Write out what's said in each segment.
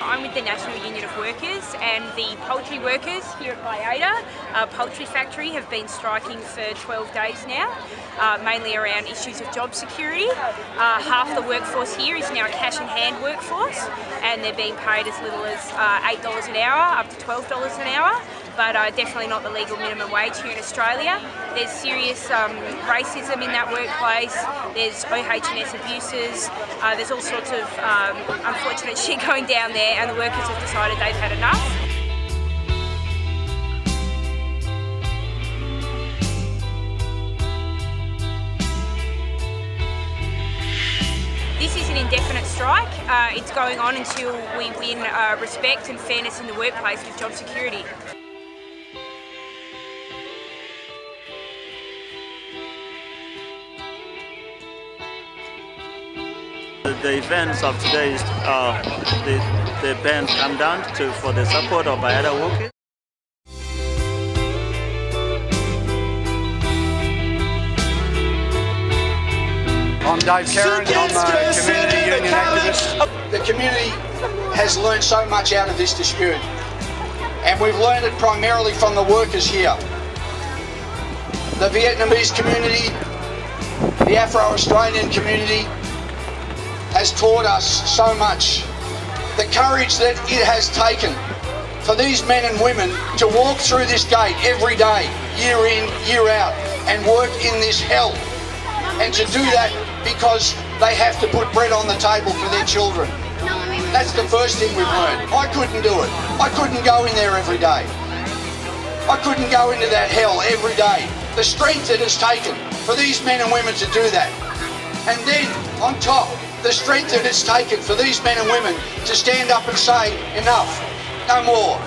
I'm with the National Union of Workers, and the poultry workers here at Baiada poultry factory have been striking for 12 days now, mainly around issues of job security. Half the workforce here is now a cash in hand workforce, and they're being paid as little as $8 an hour up to $12 an hour, but definitely not the legal minimum wage here in Australia. There's serious racism in that workplace, there's OH&S abuses, there's all sorts of unfortunate shit going down there, and the workers have decided they've had enough. This is an indefinite strike. It's going on until we win respect and fairness in the workplace with job security. The events of today is the band come down for the support of Baiada workers. I'm Dave Karen, I'm a community union activist. The community has learned so much out of this dispute, and we've learned it primarily from the workers here. The Vietnamese community, the Afro-Australian community has taught us so much. The courage that it has taken for these men and women to walk through this gate every day, year in, year out, and work in this hell. And to do that because they have to put bread on the table for their children. That's the first thing we've learned. I couldn't do it. I couldn't go in there every day. I couldn't go into that hell every day. The strength it has taken for these men and women to do that. And then, on top, the strength that it's taken for these men and women to stand up and say, enough, no more.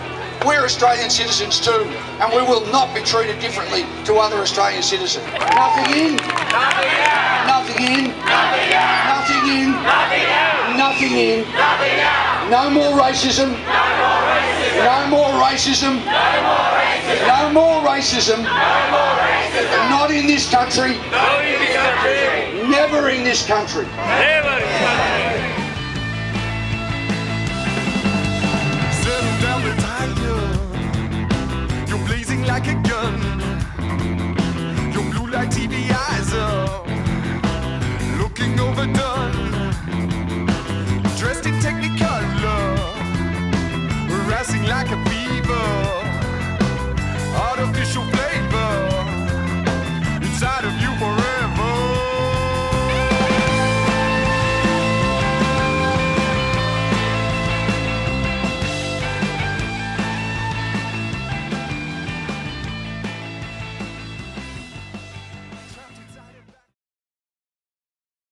We're Australian citizens too, and we will not be treated differently to other Australian citizens. Nothing in, nothing out. Nothing in, nothing out. Nothing in, nothing out. Nothing in, nothing out. No more racism. No more racism. No more racism. No more racism. No more racism. Not in this country. Not in this country. Never in this country. Never in this country.